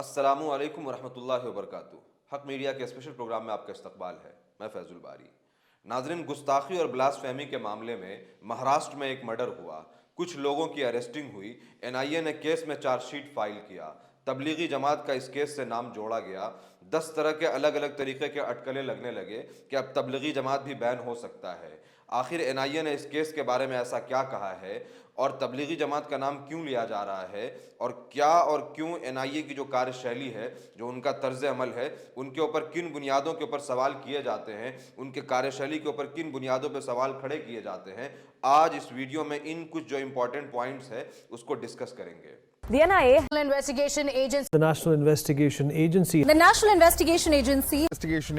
अस्सलामु अलैकुम वरहमतुल्लाहि वबरकातुहू। हक मीडिया के स्पेशल प्रोग्राम में आपका इस्तकबाल है। मैं फैजुल बारी। नाजरीन, गुस्ताखी और ब्लास्फेमी के मामले में महाराष्ट्र में एक मर्डर हुआ, कुछ लोगों की अरेस्टिंग हुई, एनआईए ने केस में चार्जशीट फाइल किया, तबलीगी जमात का इस केस से नाम जोड़ा गया, 10 तरह के अलग अलग तरीके के अटकलें लगने लगे कि अब तबलीगी जमात भी बैन हो सकता है। आखिर एनआईए ने इस केस के बारे में ऐसा क्या कहा है और तबलीगी जमात का नाम क्यों लिया जा रहा है, और क्यों एनआईए की जो कार्यशैली है, जो उनका तर्ज अमल है, उनके ऊपर किन बुनियादों के ऊपर सवाल किए जाते हैं, उनके कार्यशैली के ऊपर किन बुनियादों पर सवाल खड़े किए जाते हैं, आज इस वीडियो में इन कुछ जो इंपॉर्टेंट पॉइंट्स है उसको डिस्कस करेंगे। The NIA Investigation Agency. The National Investigation Agency. The National Investigation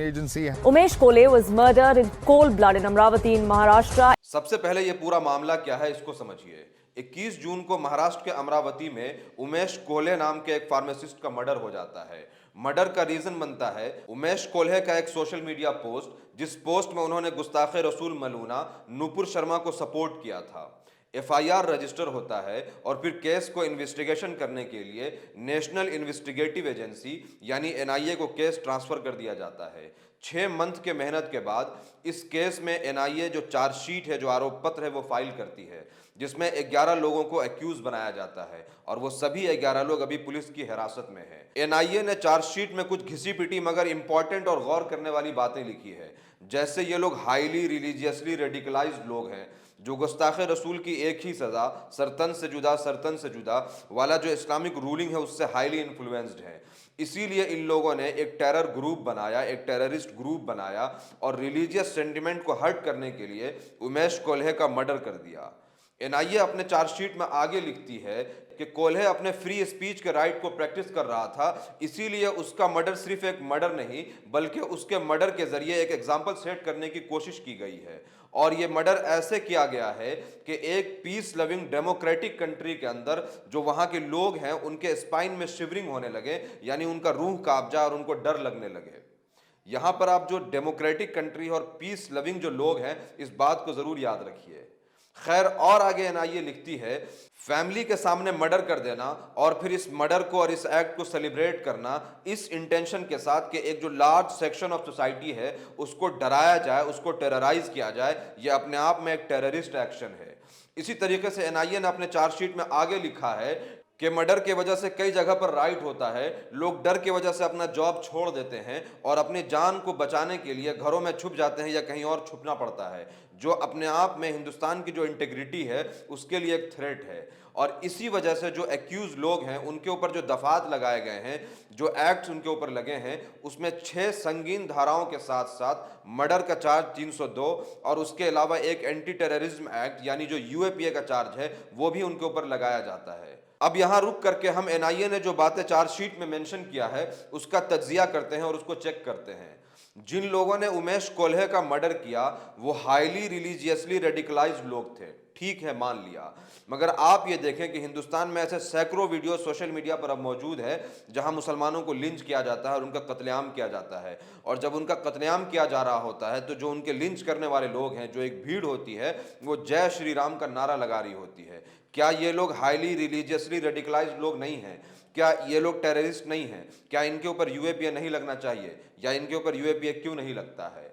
Agency. Umesh Kole was murdered in cold blood in Amravati in Maharashtra. सबसे पहले ये पूरा मामला क्या है इसको समझिए। 21 जून को महाराष्ट्र के अमरावती में उमेश कोल्हे नाम के एक फार्मासिस्ट का मर्डर हो जाता है। मर्डर का रीजन बनता है उमेश कोल्हे का एक सोशल मीडिया पोस्ट, जिस पोस्ट में उन्होंने गुस्ताखे रसूल मलूना नूपुर शर्मा को सपोर्ट किया था। एफआईआर रजिस्टर होता है और फिर केस को इन्वेस्टिगेशन करने के लिए नेशनल इन्वेस्टिगेटिव एजेंसी यानी एनआईए को केस ट्रांसफर कर दिया जाता है। 6 मंथ के मेहनत के बाद इस केस में एनआईए जो चार्जशीट है, जो आरोप पत्र है, वो फाइल करती है, जिसमें 11 लोगों को एक्यूज बनाया जाता है और वो सभी 11 लोग अभी पुलिस की हिरासत में हैं। एनआईए ने चार्जशीट में कुछ घिसी पिटी मगर इंपॉर्टेंट और गौर करने वाली बातें लिखी है, जैसे ये लोग हाईली रिलीजियसली रेडिकलाइज्ड लोग हैं, जो गुस्ताखे रसूल की एक ही सज़ा सरतन से जुदा वाला जो इस्लामिक रूलिंग है उससे हाईली इन्फ्लुएंस्ड है। इसीलिए इन लोगों ने एक टेरर ग्रुप बनाया, एक टेररिस्ट ग्रुप बनाया और रिलीजियस सेंटिमेंट को हर्ट करने के लिए उमेश कोल्हे का मर्डर कर दिया। एनआईए अपने चार्जशीट में आगे लिखती है कि कोल्हे अपने फ्री स्पीच के राइट को प्रैक्टिस कर रहा था, इसीलिए उसका मर्डर सिर्फ एक मर्डर नहीं बल्कि उसके मर्डर के जरिए एक एग्जाम्पल सेट करने की कोशिश की गई है। और ये मर्डर ऐसे किया गया है कि एक पीस लविंग डेमोक्रेटिक कंट्री के अंदर जो वहाँ के लोग हैं उनके स्पाइन में शिवरिंग होने लगे, यानी उनका रूह कांप जाए और उनको डर लगने लगे। यहाँ पर आप जो डेमोक्रेटिक कंट्री और पीस लविंग जो लोग हैं, इस बात को ज़रूर याद रखिए। खैर, और आगे एनआईए लिखती है, फैमिली के सामने मर्डर कर देना और फिर इस मर्डर को और इस एक्ट को सेलिब्रेट करना इस इंटेंशन के साथ कि एक जो लार्ज सेक्शन ऑफ सोसाइटी है उसको डराया जाए, उसको टेरराइज किया जाए, ये अपने आप में एक टेररिस्ट एक्शन है। इसी तरीके से एनआईए ने अपने चार्जशीट में आगे लिखा है कि मर्डर के वजह से कई जगह पर राइट होता है, लोग डर की वजह से अपना जॉब छोड़ देते हैं और अपनी जान को बचाने के लिए घरों में छुप जाते हैं या कहीं और छुपना पड़ता है, जो अपने आप में हिंदुस्तान की जो इंटीग्रिटी है उसके लिए एक थ्रेट है। और इसी वजह से जो एक्यूज लोग हैं उनके ऊपर जो दफात लगाए गए हैं, जो एक्ट्स उनके ऊपर लगे हैं, उसमें 6 संगीन धाराओं के साथ साथ मर्डर का चार्ज 302 और उसके अलावा एक एंटी टेररिज्म एक्ट यानी जो यूएपीए का चार्ज है वो भी उनके ऊपर लगाया जाता है। अब यहाँ रुक करके हम एनआईए ने जो बातें चार्जशीट में मेंशन किया है उसका तज्जिया करते हैं और उसको चेक करते हैं। जिन लोगों ने उमेश कोल्हे का मर्डर किया वो हाईली रिलीजियसली रेडिकलाइज्ड लोग थे, ठीक है, मान लिया, मगर आप ये देखें कि हिंदुस्तान में ऐसे सैकड़ों वीडियो सोशल मीडिया पर अब मौजूद है जहां मुसलमानों को लिंच किया जाता है और उनका कत्लेआम किया जाता है। और जब उनका कत्लेआम किया जा रहा होता है तो जो उनके लिंच करने वाले लोग हैं, जो एक भीड़ होती है, वो जय श्री राम का नारा लगा रही होती है। क्या ये लोग हाईली रिलीजियसली रेडिकलाइज्ड लोग नहीं हैं? क्या ये लोग टेररिस्ट नहीं हैं? क्या इनके ऊपर यूएपीए नहीं लगना चाहिए या इनके ऊपर यूएपीए क्यों नहीं लगता है?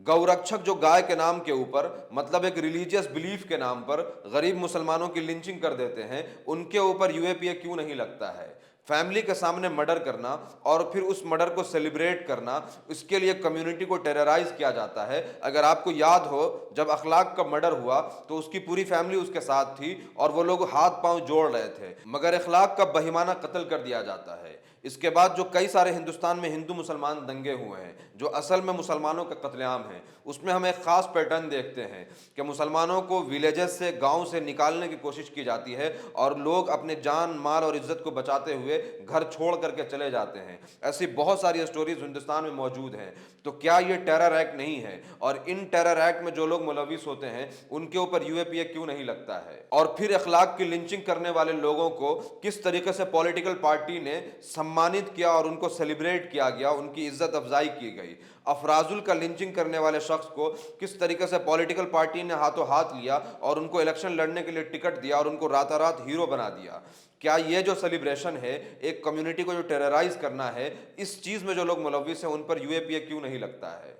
गौरक्षक जो गाय के नाम के ऊपर, मतलब एक रिलीजियस बिलीफ के नाम पर गरीब मुसलमानों की लिंचिंग कर देते हैं, उनके ऊपर यूएपीए क्यों नहीं लगता है? फैमिली के सामने मर्डर करना और फिर उस मर्डर को सेलिब्रेट करना, इसके लिए कम्युनिटी को टेरराइज किया जाता है। अगर आपको याद हो, जब अखलाक का मर्डर हुआ तो उसकी पूरी फैमिली उसके साथ थी और वो लोग हाथ पांव जोड़ रहे थे, मगर अखलाक का बहिमाना कत्ल कर दिया जाता है। इसके बाद जो कई सारे हिंदुस्तान में हिंदू मुसलमान दंगे हुए हैं जो असल में मुसलमानों का कत्लेआम है, उसमें हम एक ख़ास पैटर्न देखते हैं कि मुसलमानों को विलेजेस से, गांव से निकालने की कोशिश की जाती है और लोग अपने जान, माल और इज्जत को बचाते हुए घर छोड़ करके चले जाते हैं। ऐसी बहुत सारी स्टोरीज हिंदुस्तान में मौजूद हैं। तो क्या ये टेरर एक्ट नहीं है? और इन टेरर एक्ट में जो लोग मुलविस होते हैं उनके ऊपर यूएपीए क्यों नहीं लगता है? और फिर अखलाक की लिंचिंग करने वाले लोगों को किस तरीके से पॉलिटिकल पार्टी ने सम्मानित किया और उनको सेलिब्रेट किया गया, उनकी इज्जत अफजाई की गई। अफराजुल का लिंचिंग करने वाले शख्स को किस तरीके से पॉलिटिकल पार्टी ने हाथों हाथ लिया और उनको इलेक्शन लड़ने के लिए टिकट दिया और उनको रातारात हीरो बना दिया। क्या ये जो सेलिब्रेशन है, एक कम्युनिटी को जो टेरराइज करना है, इस चीज में जो लोग मुलव्विस हैं उन पर यूएपीए क्यों नहीं लगता है?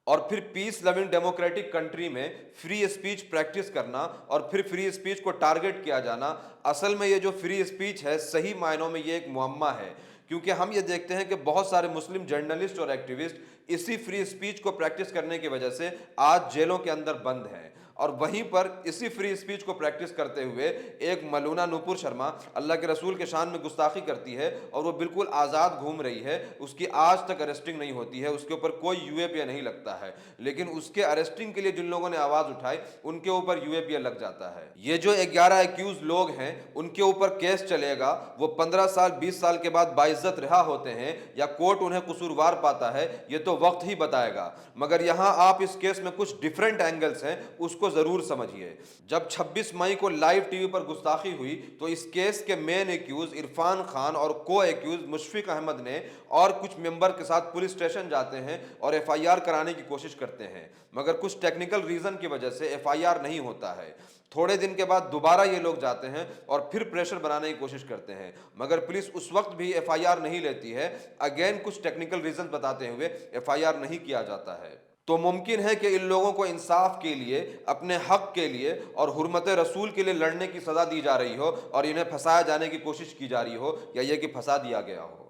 और फिर पीस लविंग डेमोक्रेटिक कंट्री में फ्री स्पीच प्रैक्टिस करना और फिर फ्री स्पीच को टारगेट किया जाना, असल में ये जो फ्री स्पीच है सही मायनों में ये एक मुअम्मा है। क्योंकि हम ये देखते हैं कि बहुत सारे मुस्लिम जर्नलिस्ट और एक्टिविस्ट इसी फ्री स्पीच को प्रैक्टिस करने की वजह से आज जेलों के अंदर बंद हैं। और वहीं पर इसी फ्री स्पीच को प्रैक्टिस करते हुए एक मलूना नूपुर शर्मा अल्लाह के रसूल के शान में गुस्ताखी करती है और वो बिल्कुल आज़ाद घूम रही है, उसकी आज तक अरेस्टिंग नहीं होती है, उसके ऊपर कोई यूएपीए नहीं लगता है। लेकिन उसके अरेस्टिंग के लिए जिन लोगों ने आवाज़ उठाई उनके ऊपर यूएपीए लग जाता है। ये जो 11 एक्यूज लोग हैं उनके ऊपर केस चलेगा, वो 15 साल 20 साल के बाद बाइज्जत रिहा होते हैं या कोर्ट उन्हें कसूरवार पाता है, ये तो वक्त ही बताएगा। मगर यहाँ आप इस केस में कुछ डिफरेंट एंगल्स हैं, उसको जरूर समझिए। जब 26 मई को लाइव टीवी पर गुस्ताखी हुई तो इस केस के मेन एक्यूज इरफान खान और को एक्यूज मुशफिक अहमद ने और कुछ मेंबर के साथ पुलिस स्टेशन जाते हैं और एफआईआर कराने की कोशिश करते हैं, मगर कुछ टेक्निकल रीजन की वजह से एफआईआर नहीं होता है। थोड़े दिन के बाद दोबारा ये लोग जाते हैं और फिर प्रेशर बनाने की कोशिश करते हैं, मगर पुलिस उस वक्त भी एफआईआर नहीं लेती है। अगेन कुछ टेक्निकल रीजन बताते हुए एफआईआर नहीं किया जाता है। तो मुमकिन है कि इन लोगों को इंसाफ के लिए, अपने हक के लिए और हुर्मत रसूल के लिए लड़ने की सज़ा दी जा रही हो और इन्हें फंसाया जाने की कोशिश की जा रही हो या ये कि फंसा दिया गया हो।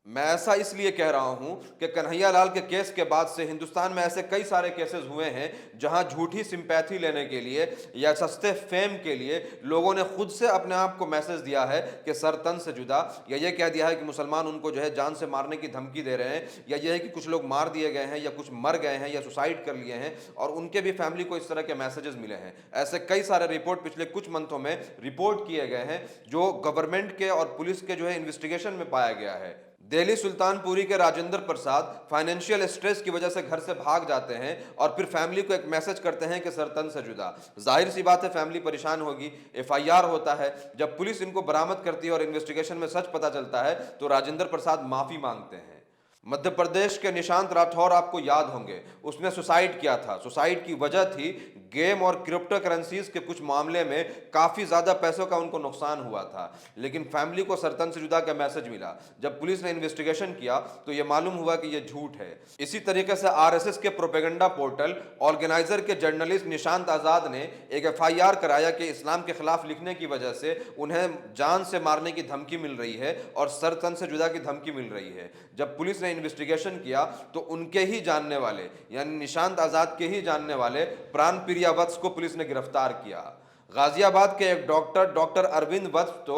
मैं ऐसा इसलिए कह रहा हूं कि कन्हैया लाल के केस के बाद से हिंदुस्तान में ऐसे कई सारे केसेस हुए हैं जहां झूठी सिंपैथी लेने के लिए या सस्ते फेम के लिए लोगों ने खुद से अपने आप को मैसेज दिया है कि सर तन से जुदा, या ये कह दिया है कि मुसलमान उनको जो है जान से मारने की धमकी दे रहे हैं, या ये है कि कुछ लोग मार दिए गए हैं या कुछ मर गए हैं या सुसाइड कर लिए हैं और उनके भी फैमिली को इस तरह के मैसेजेस मिले हैं। ऐसे कई सारे रिपोर्ट पिछले कुछ मंथों में रिपोर्ट किए गए हैं जो गवर्नमेंट के और पुलिस के जो है इन्वेस्टिगेशन में पाया गया है। दिल्ली सुल्तानपुरी के राजेंद्र प्रसाद फाइनेंशियल स्ट्रेस की वजह से घर से भाग जाते हैं और फिर फैमिली को एक मैसेज करते हैं कि सर तन से जुदा। जाहिर सी बात है फैमिली परेशान होगी। एफआईआर होता है, जब पुलिस इनको बरामद करती है और इन्वेस्टिगेशन में सच पता चलता है तो राजेंद्र प्रसाद माफी मांगते हैं। मध्य प्रदेश के निशांत राठौर आपको याद होंगे, उसने सुसाइड किया था। सुसाइड की वजह थी गेम और क्रिप्टो करेंसीज के कुछ मामले में काफ़ी ज़्यादा पैसों का उनको नुकसान हुआ था, लेकिन फैमिली को सरतन से जुदा का मैसेज मिला। जब पुलिस ने इन्वेस्टिगेशन किया तो यह मालूम हुआ कि यह झूठ है। इसी तरीके से आरएसएस के प्रोपेगेंडा पोर्टल ऑर्गेनाइजर के जर्नलिस्ट निशांत आज़ाद ने एक एफआईआर कराया कि इस्लाम के खिलाफ लिखने की वजह से उन्हें जान से मारने की धमकी मिल रही है और सरतन से जुदा की धमकी मिल रही है। जब पुलिस ने इन्वेस्टिगेशन किया तो उनके ही जानने वाले यानी निशांत आज़ाद के ही जानने वाले प्राण प्रिया वत्स को पुलिस ने गिरफ्तार किया। गाजियाबाद के एक डॉक्टर अरविंद वत्स तो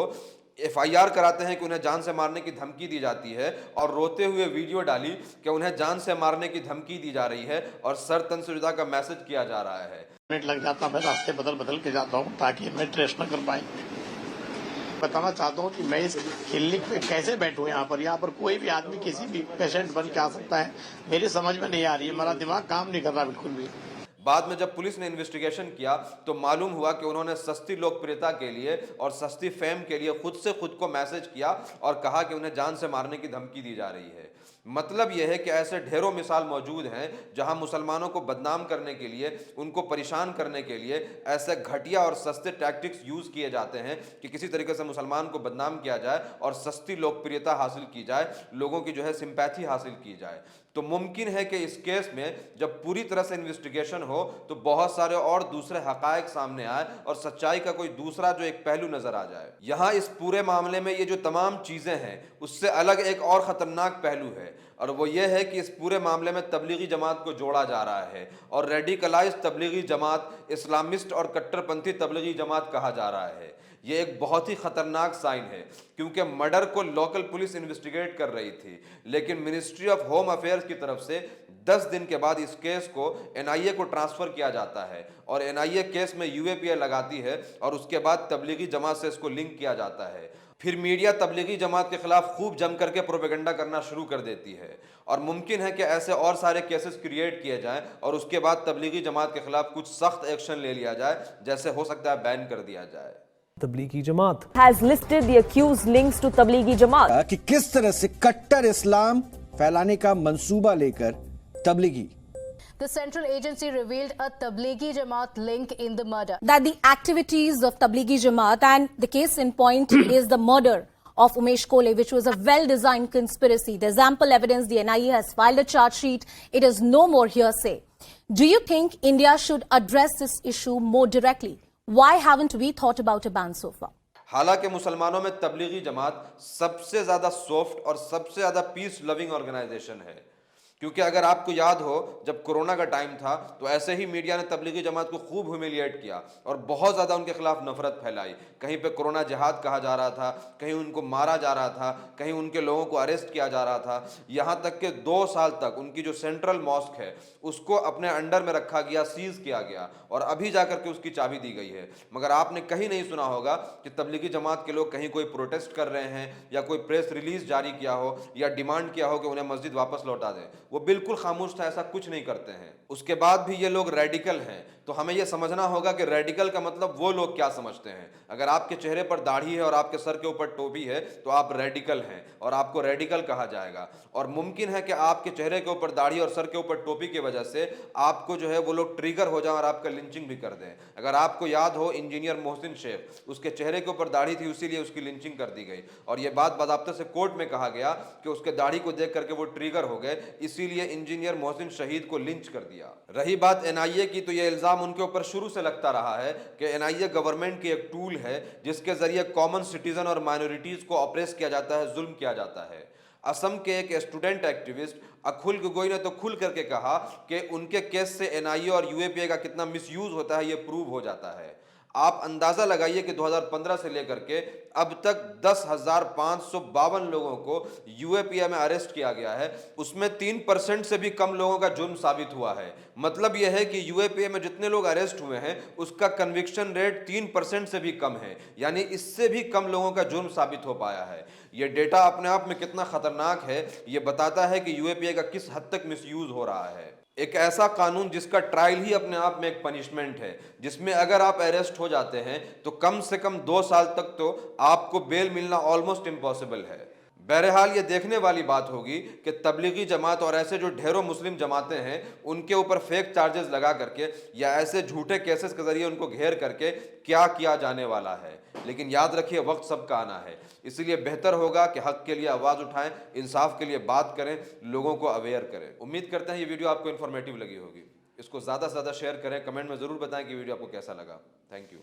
एफआईआर कराते हैं कि उन्हें जान से मारने की धमकी दी जाती है और रोते हुए वीडियो डाली कि उन्हें जान से मारने की धमकी दी जा रही है और सर तन से जुदा का मैसेज किया जा रहा है। मिनट लग जाता, मैं रास्ते बदल के जाता हूँ ताकि मैं ट्रेस न कर पाए। बताना चाहता हूँ कि मैं इस क्लिनिक पे कैसे बैठूँ। यहाँ पर कोई भी आदमी किसी भी पेशेंट बन के आ सकता है। मेरी समझ में नहीं आ रही है, मेरा दिमाग काम नहीं कर रहा बिल्कुल भी। बाद में जब पुलिस ने इन्वेस्टिगेशन किया तो मालूम हुआ कि उन्होंने सस्ती लोकप्रियता के लिए और सस्ती फेम के लिए खुद को मैसेज किया और कहा कि उन्हें जान से मारने की धमकी दी जा रही है। मतलब यह है कि ऐसे ढेरों मिसाल मौजूद हैं जहां मुसलमानों को बदनाम करने के लिए, उनको परेशान करने के लिए ऐसे घटिया और सस्ते टैक्टिक्स यूज़ किए जाते हैं कि किसी तरीके से मुसलमान को बदनाम किया जाए और सस्ती लोकप्रियता हासिल की जाए, लोगों की जो है सिंपैथी हासिल की जाए। तो मुमकिन है कि इस केस में जब पूरी तरह से इन्वेस्टिगेशन हो तो बहुत सारे और दूसरे हकायक सामने आए और सच्चाई का कोई दूसरा जो एक पहलू नजर आ जाए। यहाँ इस पूरे मामले में ये जो तमाम चीजें हैं उससे अलग एक और खतरनाक पहलू है और वो ये है कि इस पूरे मामले में तबलीगी जमात को जोड़ा जा रहा है और रेडिकलाइज्ड तबलीगी जमात, इस्लामिस्ट और कट्टरपंथी तबलीगी जमात कहा जा रहा है। ये एक बहुत ही खतरनाक साइन है क्योंकि मर्डर को लोकल पुलिस इन्वेस्टिगेट कर रही थी, लेकिन मिनिस्ट्री ऑफ होम अफेयर्स की तरफ से 10 दिन के बाद इस केस को एनआईए को ट्रांसफर किया जाता है और एनआईए केस में यूएपीए लगाती है और उसके बाद तबलीगी जमात से इसको लिंक किया जाता है। फिर मीडिया तबलीगी जमात के खिलाफ खूब जम करके प्रोपेगेंडा करना शुरू कर देती है और मुमकिन है कि ऐसे और सारे केसेस क्रिएट किए जाएं और उसके बाद तबलीगी जमात के खिलाफ कुछ सख्त एक्शन ले लिया जाए, जैसे हो सकता है बैन कर दिया जाए। Tablighi Jamaat has listed the accused links to Tablighi Jamaat कि किस तरह से कट्टर इस्लाम फैलाने का मंसूबा लेकर Tablighi The central agency revealed a Tablighi Jamaat link in the murder. That the activities of Tablighi Jamaat, and the case in point is the murder of Umesh Kole, which was a well-designed conspiracy. There's ample evidence. The NIA has filed a charge sheet. It is no more hearsay. Do you think India should address this issue more directly? Why haven't we thought about a ban so far? हालांकि मुसलमानों में तबलीगी जमात सबसे ज़्यादा soft और सबसे ज़्यादा peace loving organisation है, क्योंकि अगर आपको याद हो जब कोरोना का टाइम था तो ऐसे ही मीडिया ने तबलीगी जमात को खूब ह्यूमिलिएट किया और बहुत ज़्यादा उनके खिलाफ नफरत फैलाई। कहीं पे कोरोना जिहाद कहा जा रहा था, कहीं उनको मारा जा रहा था, कहीं उनके लोगों को अरेस्ट किया जा रहा था। यहाँ तक कि 2 साल तक उनकी जो सेंट्रल मॉस्क है उसको अपने अंडर में रखा गया, सीज किया गया और अभी जाकर के उसकी चाबी दी गई है। मगर आपने कहीं नहीं सुना होगा कि तबलीगी जमात के लोग कहीं कोई प्रोटेस्ट कर रहे हैं या कोई प्रेस रिलीज जारी किया हो या डिमांड किया हो कि उन्हें मस्जिद वापस लौटा दें। वो बिल्कुल खामोश था, ऐसा कुछ नहीं करते हैं। उसके बाद भी ये लोग रेडिकल हैं, तो हमें यह समझना होगा कि रेडिकल का मतलब वो लोग क्या समझते हैं। अगर आपके चेहरे पर दाढ़ी है और आपके सर के ऊपर टोपी है तो आप रेडिकल हैं और आपको रेडिकल कहा जाएगा। और मुमकिन है कि आपके चेहरे के ऊपर दाढ़ी और सर के ऊपर टोपी की वजह से आपको जो है वो लोग ट्रिगर हो जाएं और आपका लिंचिंग भी कर दें। अगर आपको याद हो इंजीनियर मोहसिन शेख, उसके चेहरे के ऊपर दाढ़ी थी, इसीलिए उसकी लिंचिंग कर दी गई और यह बात बाकायदा से कोर्ट में कहा गया कि उसके दाढ़ी को देख करके वो ट्रिगर हो गए, इसीलिए इंजीनियर मोहसिन शहीद को लिंच कर दिया। रही बात एनआईए की, तो यह इल्जाम उनके ऊपर शुरू से लगता रहा है कि एनआईए गवर्नमेंट की एक टूल है जिसके जरिए कॉमन सिटीजन और माइनॉरिटीज को ऑप्रेस किया जाता है, जुल्म किया जाता है। असम के एक स्टूडेंट एक्टिविस्ट अखुल गोगोई ने तो खुल करके कहा कि उनके केस से एनआईए और यूएपीए का कितना मिसयूज होता है ये प्रूव हो जाता है। आप अंदाजा लगाइए कि 2015 से लेकर के अब तक 10,552 लोगों को यूएपीए में अरेस्ट किया गया है, उसमें 3% से भी कम लोगों का जुर्म साबित हुआ है। मतलब यह है कि यूएपीए में जितने लोग अरेस्ट हुए हैं उसका कन्विक्शन रेट 3% से भी कम है, यानी इससे भी कम लोगों का जुर्म साबित हो पाया है। यह डेटा अपने आप में कितना खतरनाक है, यह बताता है कि यूएपीए का किस हद तक मिसयूज हो रहा है। एक ऐसा कानून जिसका ट्रायल ही अपने आप में एक पनिशमेंट है, जिसमें अगर आप अरेस्ट हो जाते हैं तो कम से कम 2 साल तक तो आपको बेल मिलना ऑलमोस्ट इम्पॉसिबल है। बहरहाल ये देखने वाली बात होगी कि तबलीगी जमात और ऐसे जो ढेरों मुस्लिम जमातें हैं उनके ऊपर फेक चार्जेस लगा करके या ऐसे झूठे केसेस के जरिए उनको घेर करके क्या किया जाने वाला है। लेकिन याद रखिए वक्त सबका आना है, इसलिए बेहतर होगा कि हक के लिए आवाज़ उठाएं, इंसाफ के लिए बात करें, लोगों को अवेयर करें। उम्मीद करते हैं ये वीडियो आपको इन्फॉर्मेटिव लगी होगी। इसको ज़्यादा से ज़्यादा शेयर करें, कमेंट में ज़रूर बताएं कि वीडियो आपको कैसा लगा। Thank you.